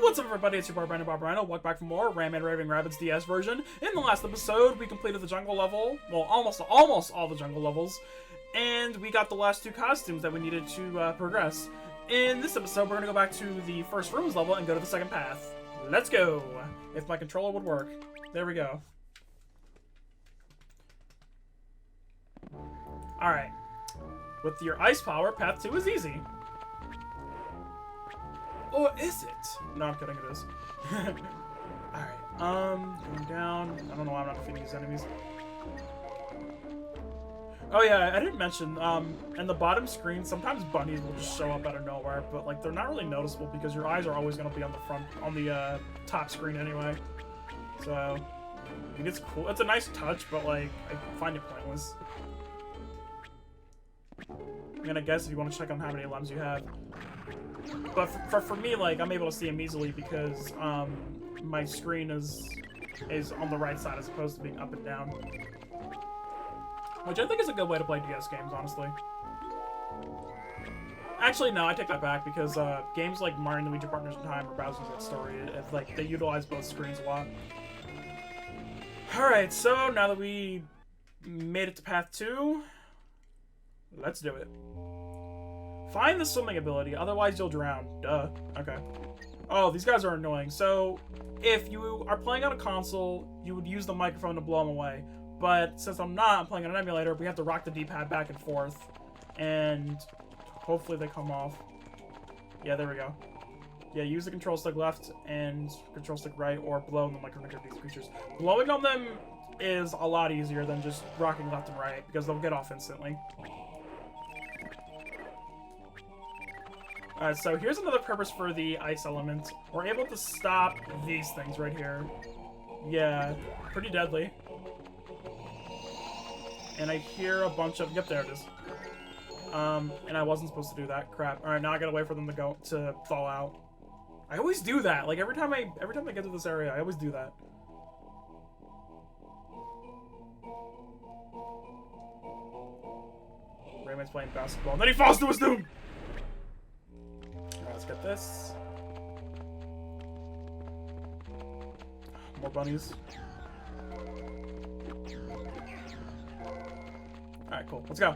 What's up, everybody? It's your boy Brandenthebarbarian. Welcome back for more Rayman, Raving, Rabbids DS version. In the last episode, we completed the jungle level. Well, almost all the jungle levels. And we got the last two costumes that we needed to progress. In this episode, we're going to go back to the first rooms level and go to the second path. Let's go! If my controller would work. There we go. Alright. With your ice power, path 2 is easy. Or is it? No, I'm kidding, it is. Alright, going down. I don't know why I'm not defeating these enemies. Oh yeah, I didn't mention, in the bottom screen, sometimes bunnies will just show up out of nowhere, but like they're not really noticeable because your eyes are always going to be on the top screen anyway. So, I think it's cool. It's a nice touch, but like, I find it pointless. I'm gonna guess if you want to check on how many limbs you have. But for me, like, I'm able to see them easily because my screen is on the right side as opposed to being up and down. Which I think is a good way to play DS games, honestly. Actually, no, I take that back because games like Mario and Luigi Partners in Time or Bowser's Inside Story, it's like they utilize both screens a lot. Alright, so now that we made it to path 2, let's do it. Find the swimming ability, otherwise you'll drown. Duh. Okay. Oh, these guys are annoying. So, if you are playing on a console, you would use the microphone to blow them away. But since I'm playing on an emulator, we have to rock the D-pad back and forth. And hopefully they come off. Yeah, there we go. Yeah, use the control stick left and control stick right, or blow on the microphone of these creatures. Blowing on them is a lot easier than just rocking left and right, because they'll get off instantly. Alright, so here's another purpose for the ice element. We're able to stop these things right here. Yeah, pretty deadly. And I hear a bunch of... Yep, there it is. And I wasn't supposed to do that. Crap. Alright, now I gotta wait for them to fall out. I always do that. Like, every time I get to this area, I always do that. Rayman's playing basketball, and then he falls to his doom! Alright, let's get this. More bunnies. Alright, cool. Let's go.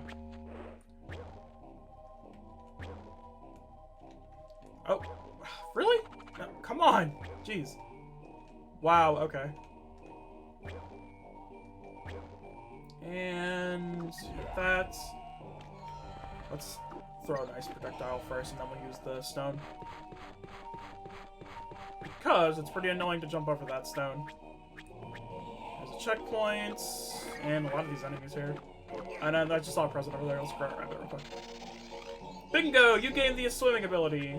Oh. Really? No, come on! Jeez. Wow, okay. And hit that. Let's throw an ice projectile first, and then we'll use the stone. Because it's pretty annoying to jump over that stone. There's a checkpoint, and a lot of these enemies here. And I just saw a present over there. Let's grab it real quick. Bingo! You gained the swimming ability.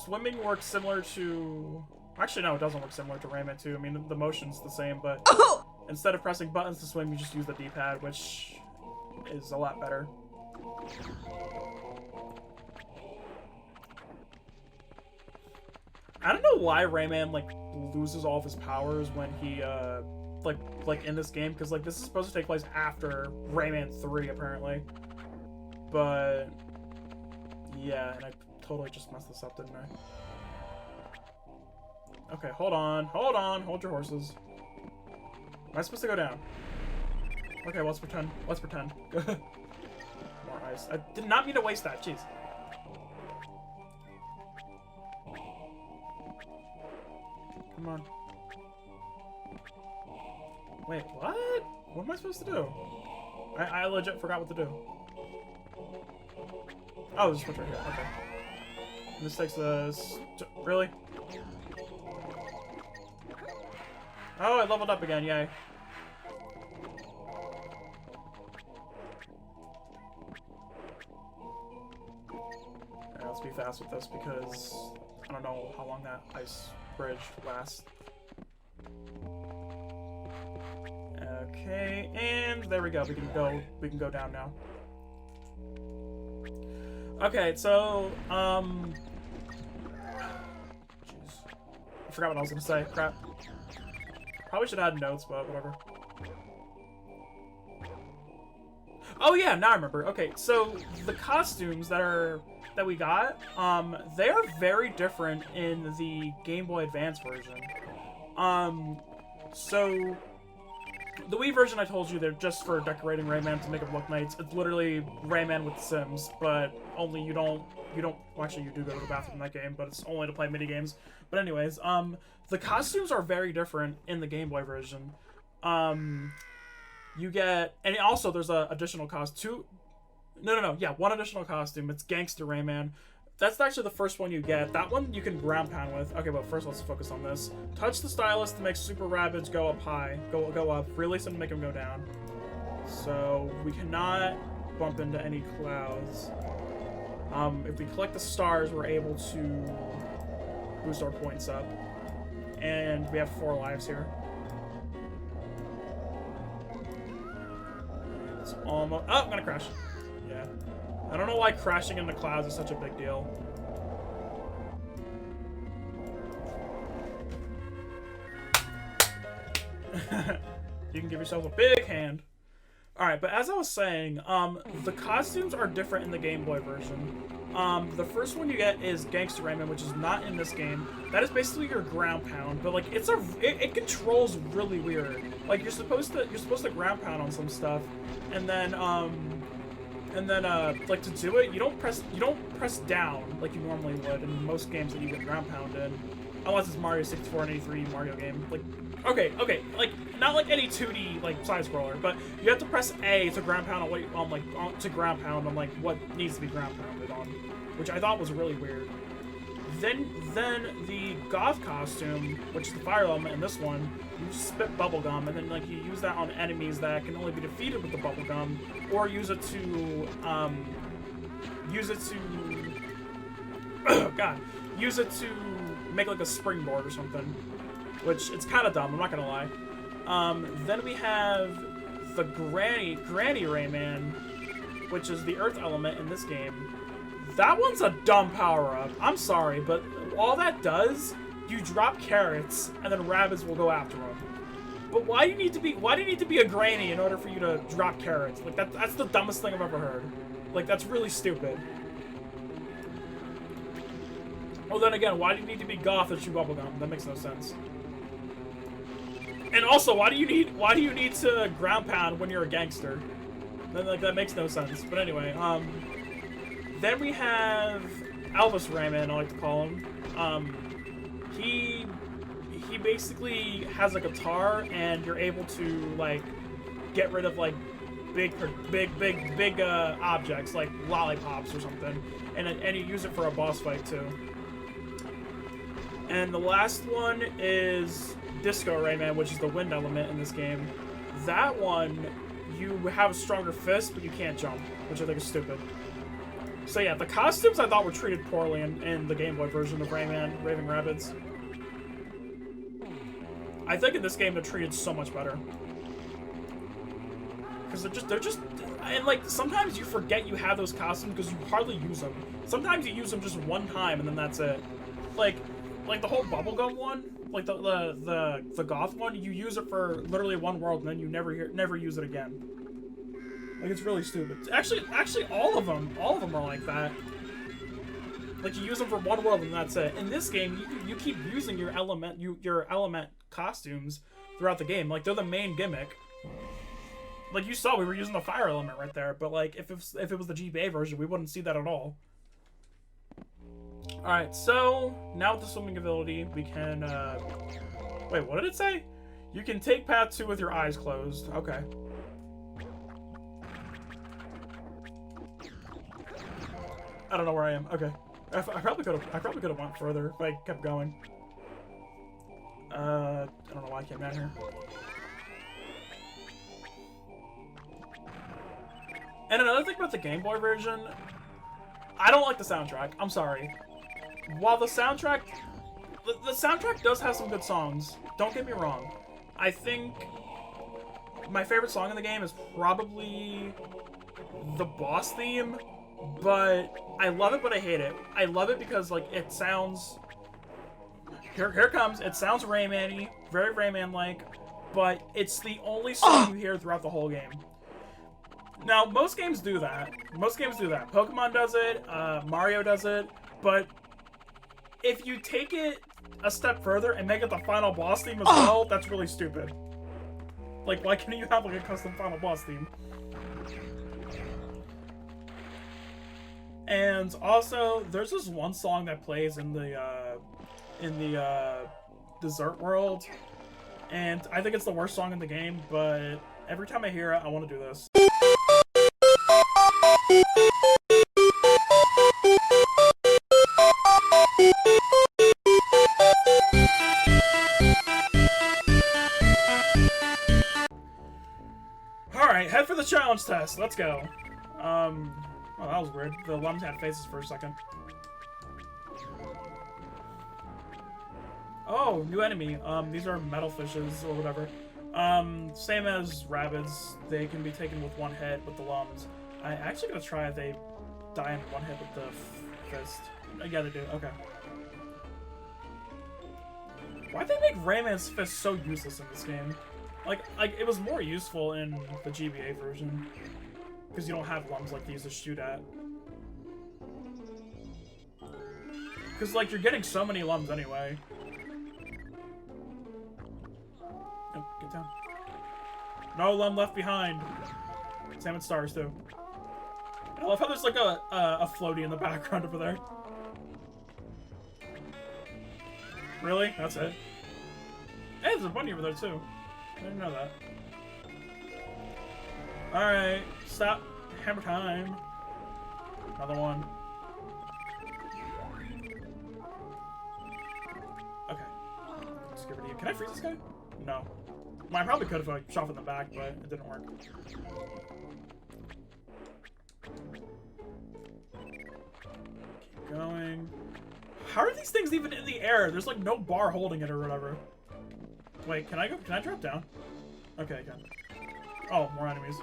Swimming works similar to... Actually, no, it doesn't work similar to Rayman 2. I mean, the motion's the same, but instead of pressing buttons to swim, you just use the D-pad, which is a lot better. I don't know why Rayman, like, loses all of his powers when he, like in this game, because, like, this is supposed to take place after Rayman 3, apparently. But, yeah, and I totally just messed this up, didn't I? Okay, hold on, hold your horses. Am I supposed to go down? Okay, well, let's pretend. More ice. I did not mean to waste that, jeez. Come on. Wait, what? What am I supposed to do? I legit forgot what to do. Oh, there's a switch right here. Okay. And this takes us... Really? Oh, I leveled up again. Yay. Alright, let's be fast with this because I don't know how long that ice bridge lasts. Okay, and there we go. We can go down now. Okay, so jeez. I forgot what I was gonna say. Crap. Probably should have had notes, but whatever. Oh yeah, now I remember. Okay, so the costumes that are that we got, they are very different in the Game Boy Advance version. So the Wii version, I told you, they're just for decorating Rayman to make it look nice. It's literally Rayman with Sims, but only you don't, well, actually you do go to the bathroom in that game, but it's only to play mini games. But anyways, the costumes are very different in the Game Boy version. You get, and also there's a additional costume. Yeah, one additional costume. It's Gangster Rayman. That's actually the first one you get. That one you can ground pound with. Okay, but first let's focus on this. Touch the stylus to make Super Rabbids go up high. Go up. Release them to make them go down. So we cannot bump into any clouds. If we collect the stars, we're able to boost our points up. And we have 4 lives here. It's almost... Oh, I'm gonna crash. Yeah. I don't know why crashing into clouds is such a big deal. You can give yourself a big hand. Alright, but as I was saying, the costumes are different in the Game Boy version. The first one you get is Gangster Rayman, which is not in this game. That is basically your ground pound, but like it controls really weird. Like you're supposed to ground pound on some stuff, and then like to do it, you don't press down like you normally would in most games that you would ground pound in, unless it's Mario 64 and 83 Mario game. Like, okay, like not like any 2D like side scroller, but you have to press A to ground pound on what needs to be ground pounded on, which I thought was really weird. Then the goth costume, which is the fire element in this one, you just spit bubblegum, and then like you use that on enemies that can only be defeated with the bubblegum, or use it to make like a springboard or something, which it's kind of dumb, I'm not gonna lie. Then we have the Granny Rayman, which is the earth element in this game. That one's a dumb power-up. I'm sorry, but all that does, you drop carrots, and then Rabbids will go after them. But why do you need to be a granny in order for you to drop carrots? Like that's the dumbest thing I've ever heard. Like that's really stupid. Well, then again, why do you need to be goth to chew bubblegum? That makes no sense. And also, why do you need to ground pound when you're a gangster? Then like that makes no sense. But anyway, then we have Elvis Rayman, I like to call him. He basically has a guitar, and you're able to like get rid of like big objects like lollipops or something, and you use it for a boss fight too. And the last one is Disco Rayman, which is the wind element in this game. That one, you have a stronger fist, but you can't jump, which I think is stupid. So yeah, the costumes I thought were treated poorly in the Game Boy version of Rayman, Raving Rabbids. I think in this game they're treated so much better. Because they're just, and like, sometimes you forget you have those costumes because you hardly use them. Sometimes you use them just one time and then that's it. Like the whole bubblegum one, like the goth one, you use it for literally one world and then you never use it again. Like, it's really stupid. Actually, all of them are like that. Like, you use them for one world and that's it. In this game, you keep using your element costumes throughout the game. Like, they're the main gimmick. Like, you saw we were using the fire element right there, but like, if it was the GBA version, we wouldn't see that at all. Alright, so now with the swimming ability, we can wait, what did it say? You can take path 2 with your eyes closed. Okay. I don't know where I am. Okay. I probably could have went further if I kept going. I don't know why I came down here. And another thing about the Game Boy version, I don't like the soundtrack. I'm sorry. While the soundtrack does have some good songs, don't get me wrong. I think my favorite song in the game is probably the boss theme, but I love it, but I hate it. I love it because, like, it sounds... Here it comes. It sounds Rayman-y, very Rayman-like, but it's the only song you hear throughout the whole game. Now, most games do that. Most games do that. Pokemon does it, Mario does it, but if you take it a step further and make it the final boss theme as well, that's really stupid. Like, why can't you have, like, a custom final boss theme? And also, there's this one song that plays in the Desert World, and I think it's the worst song in the game, but every time I hear it, I want to do this. Alright, head for the challenge test. Let's go. Oh, that was weird. The Lums had faces for a second. Oh, new enemy. These are metal fishes or whatever. Same as Rabbids. They can be taken with one hit with the Lums. I actually gonna try if they die in one hit with the fist. Yeah, they do. Okay. Why'd they make Rayman's fist so useless in this game? Like it was more useful in the GBA version. Because you don't have Lums like these to shoot at. Because, like, you're getting so many Lums anyway. Oh, get down. No Lum left behind. Salmon stars, too. I love how there's, like, a floaty in the background over there. Really? That's it? Hey, there's a bunny over there, too. I didn't know that. Alright, stop. Hammer time. Another one. Okay. Let's get rid of you. Can I freeze this guy? No. Well, I probably could if I shot from the back, but it didn't work. Keep going. How are these things even in the air? There's like no bar holding it or whatever. Wait, can I go? Can I drop down? Okay, I can. Oh, more enemies.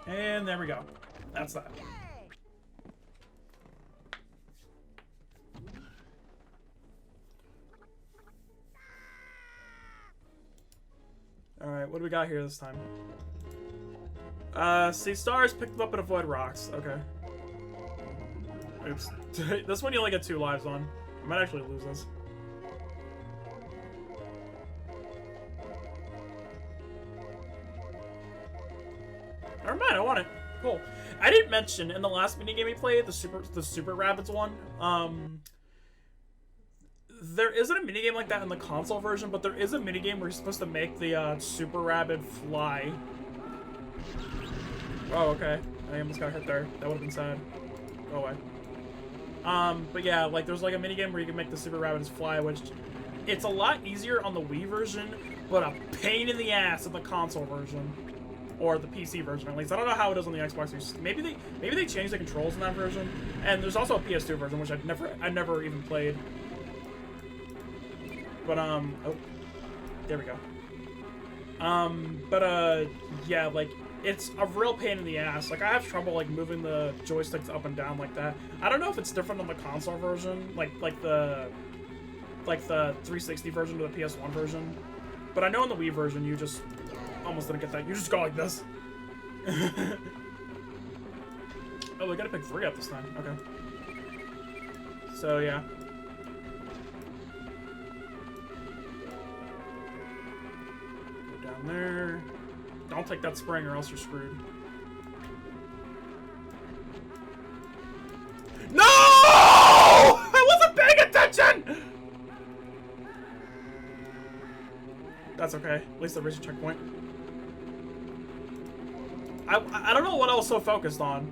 And there we go. That's that. Alright, what do we got here this time? See stars, pick them up and avoid rocks. Okay. Oops. This one you only get 2 lives on. I might actually lose this. Never mind, I want it. Cool. I didn't mention in the last minigame we played, the Super Rabbids one, there isn't a minigame like that in the console version, but there is a minigame where you're supposed to make the Super Rabbid fly. Oh, okay. I almost got hit there. That would have been sad. Go away. But yeah, like there's like a minigame where you can make the Super Rabbids fly, which it's a lot easier on the Wii version, but a pain in the ass in the console version. Or the PC version, at least. I don't know how it is on the Xbox. Maybe they changed the controls in that version. And there's also a PS2 version, which I never even played. But oh, there we go. Yeah, like it's a real pain in the ass. Like I have trouble like moving the joysticks up and down like that. I don't know if it's different on the console version, like the 360 version to the PS1 version. But I know in the Wii version you just almost didn't get that. You just go like this. Oh, we gotta pick 3 up this time. Okay. So, yeah. Go down there. Don't take that spring or else you're screwed. No! I wasn't paying attention! That's okay. At least I reached a checkpoint. I don't know what I was so focused on.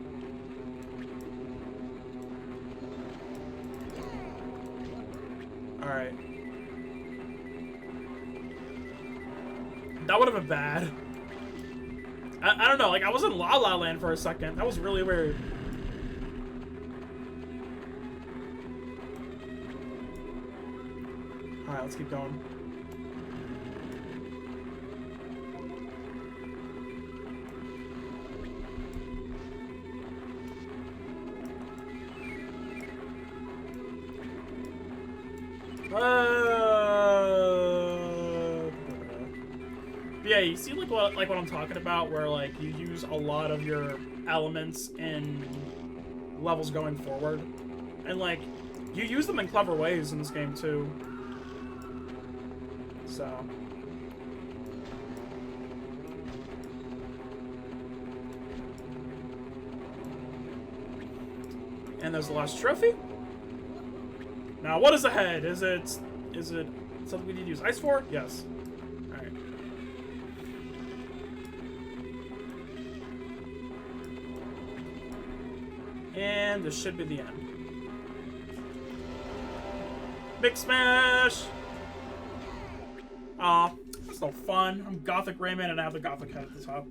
Alright. That would have been bad. I don't know, like I was in La La Land for a second. That was really weird. Alright, let's keep going. Yeah, you see like what I'm talking about, where like you use a lot of your elements in levels going forward, and like you use them in clever ways in this game too. So. And there's the last trophy. Now, what is ahead? Is it something we need to use ice for? Yes. All right. And this should be the end. Big smash! Aw, that's no fun. I'm Gothic Rayman and I have the Gothic head at the top.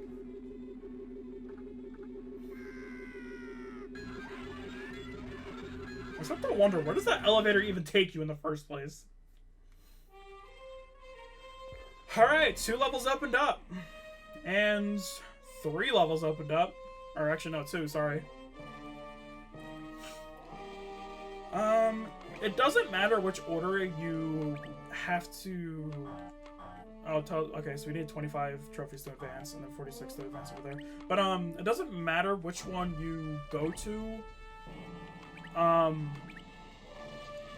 I start to wonder, where does that elevator even take you in the first place? Alright, 2 levels opened up. And 3 levels opened up. Or actually, no, 2, sorry. It doesn't matter which order you have to... Oh, okay, so we need 25 trophies to advance, and then 46 to advance over there. But, it doesn't matter which one you go to.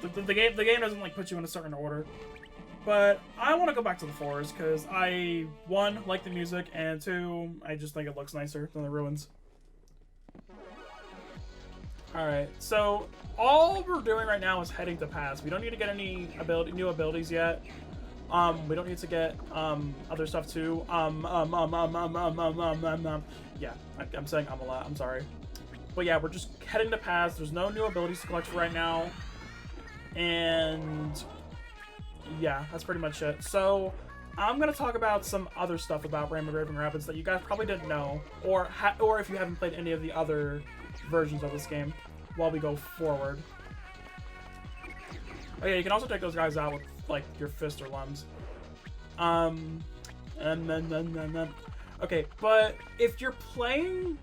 The game doesn't, like, put you in a certain order. But I want to go back to the forest, because I, 1, like the music, and 2, I just think it looks nicer than the ruins. Alright, so all we're doing right now is heading to paths. We don't need to get any new abilities yet. We don't need to get other stuff too. Yeah, I'm saying a lot. I'm sorry. But yeah, we're just heading to paths. There's no new abilities to collect for right now. And yeah, that's pretty much it. So I'm gonna talk about some other stuff about Raving Rabbids that you guys probably didn't know, or if you haven't played any of the other versions of this game while we go forward. Oh yeah, you can also take those guys out with like your fist or limbs. Okay, but if you're playing,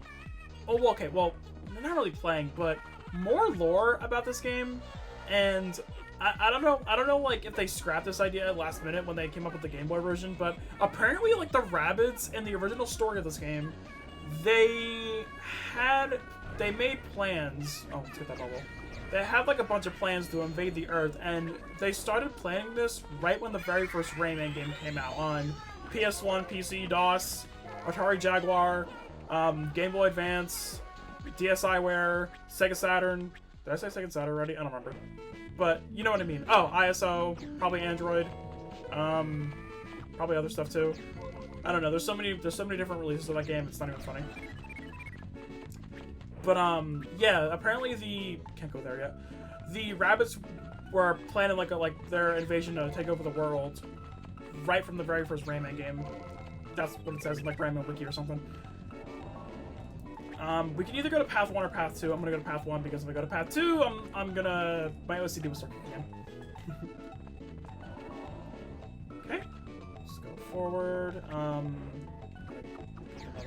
okay, well, not really playing, but more lore about this game, and I don't know like if they scrapped this idea last minute when they came up with the Game Boy version, but apparently like the Rabbids in the original story of this game, they made plans. Oh, let's get that bubble. They had like a bunch of plans to invade the Earth, and they started planning this right when the very first Rayman game came out on PS1, PC, DOS, Atari Jaguar, Game Boy Advance, DSiWare, Sega Saturn. Did I say Sega Saturn already? I don't remember. But you know what I mean. Oh, ISO, probably Android, probably other stuff too. I don't know. There's so many different releases of that game. It's not even funny. But yeah. Apparently can't go there yet. The Rabbids were planning like their invasion to take over the world, right from the very first Rayman game. That's what it says in like Rayman Wiki or something. We can either go to Path 1 or Path 2. I'm gonna go to Path 1 because if I go to Path 2, my OCD will start again. Okay, let's go forward. Another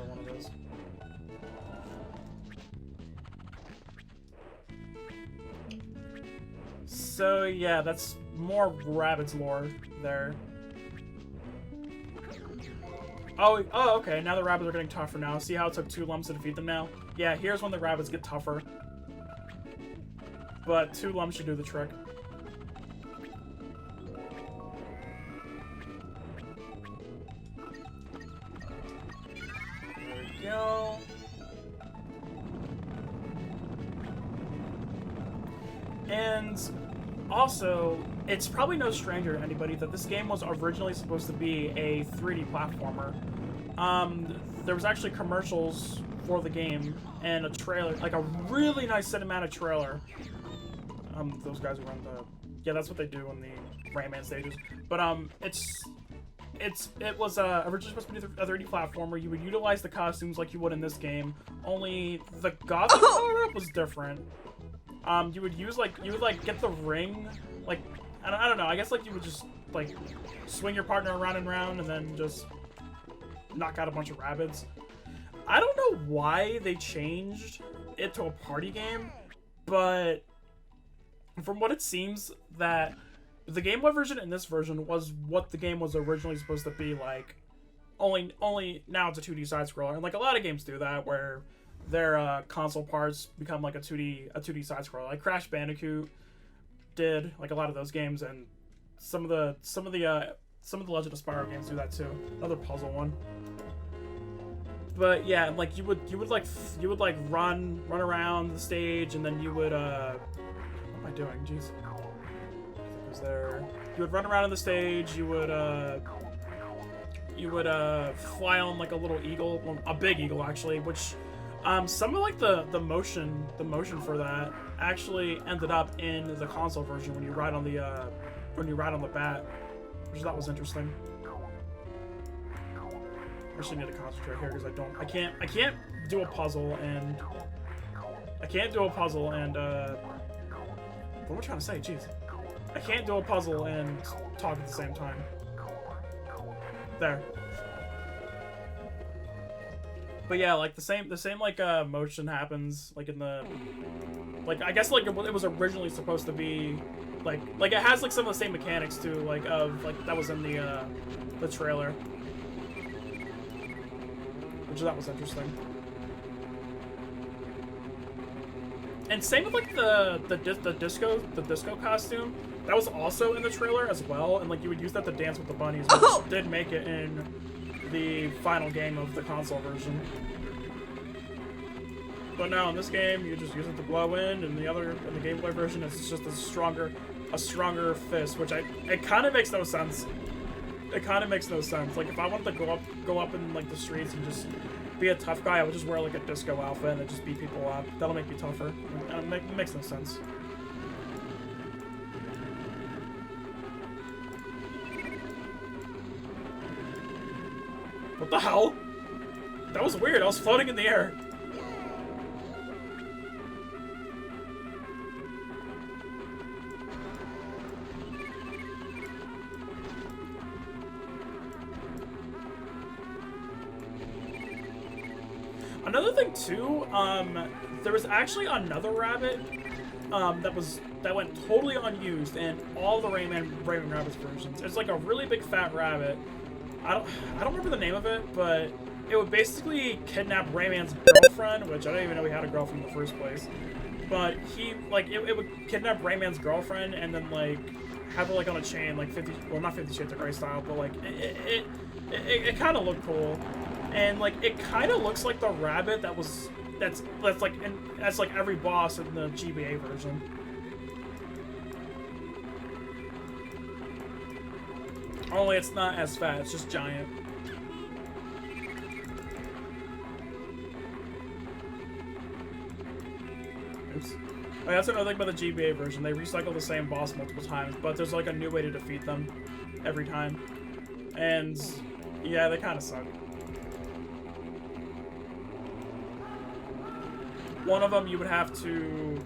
one of those. So yeah, that's more Rabbids lore there. Oh, okay, now the Rabbids are getting tougher now. See how it took 2 lumps to defeat them now? Yeah, here's when the Rabbids get tougher. But 2 lumps should do the trick. There we go. And also, it's probably no stranger to anybody that this game was originally supposed to be a 3D platformer. There was actually commercials for the game and a trailer, like a really nice cinematic trailer. Those guys were on the... Yeah, that's what they do in the Rayman stages. But it was originally supposed to be a 3D platformer. You would utilize the costumes like you would in this game, only the Gothic power-up was different. You would get the ring, like, I don't know, I guess, like, you would just, like, swing your partner around and around and then just knock out a bunch of Rabbids. I don't know why they changed it to a party game, but from what it seems that the Game Boy version and this version was what the game was originally supposed to be like. Only now it's a 2D side scroller, and like a lot of games do that, where their console parts become like a 2D side scroller. Like Crash Bandicoot did, like a lot of those games, and some of the Legend of Spyro games do that too. Another puzzle one. But yeah, like you would run around the stage, and then you would what am I doing? Jeez. It was there. You would run around on the stage. You would fly on like a little eagle, well, a big eagle actually, which some of like the motion for that actually ended up in the console version when you ride on the bat, which I thought was interesting. I actually need to concentrate here because I can't do a puzzle and what am I trying to say? Jeez. I can't do a puzzle and talk at the same time. There. But yeah, like the same like motion happens like in the, like I guess like it was originally supposed to be like it has like some of the same mechanics too, like of like that was in the trailer, which that was interesting. And same with like the disco costume. That was also in the trailer as well, and like you would use that to dance with the bunnies, which did make it in the final game of the console version. But now in this game, you just use it to blow in the Game Boy version, it's just a stronger fist, which it kind of makes no sense. It kind of makes no sense. Like if I wanted to go up in like the streets and just be a tough guy, I would just wear like a disco outfit and then just beat people up. That'll make me tougher. It makes no sense. What the hell? That was weird. I was floating in the air. Another thing too, there was actually another rabbit that went totally unused in all the Raving Rabbids versions. It's like a really big fat rabbit. I don't remember the name of it, but it would basically kidnap Rayman's girlfriend, which I don't even know he had a girlfriend in the first place. But he like it would kidnap Rayman's girlfriend and then like have her like on a chain, like not 50 Shades of Grey style, but like it kind of looked cool. And like it kind of looks like the rabbit that's like every boss in the GBA version. Only it's not as fat, it's just giant. Oops. Oh, that's another thing about the GBA version. They recycle the same boss multiple times, but there's like a new way to defeat them every time. And yeah, they kind of suck. One of them you would have to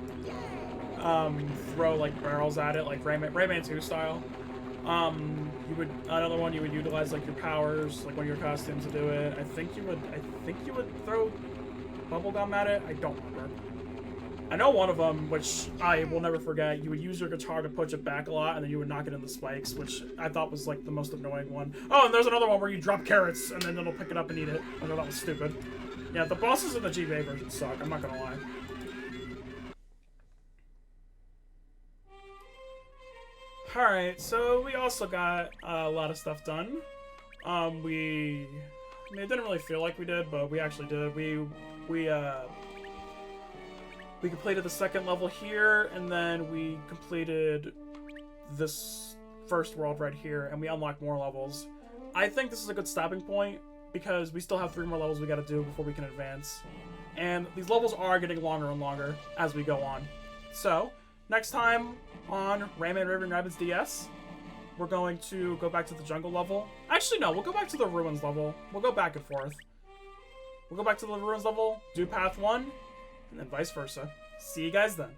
throw like barrels at it, like Rayman 2 style. Another one you would utilize like your powers, like one of your costumes to do it. I think you would throw bubblegum at it. I don't remember. I know one of them, which I will never forget, you would use your guitar to push it back a lot, and then you would knock it in the spikes, which I thought was like the most annoying one. Oh, and there's another one where you drop carrots, and then it'll pick it up and eat it. I thought that was stupid. Yeah, the bosses in the GBA version suck, I'm not gonna lie. Alright, so we also got a lot of stuff done. I mean, it didn't really feel like we did, but we actually did. We completed the second level here, and then we completed this first world right here, and we unlocked more levels. I think this is a good stopping point, because we still have 3 more levels we gotta do before we can advance. And these levels are getting longer and longer as we go on. So, next time on Rayman Raving Rabbids DS, we're going to go back to the jungle level. Actually, no, we'll go back to the ruins level. We'll go back and forth. We'll go back to the ruins level, do path 1, and then vice versa. See you guys then.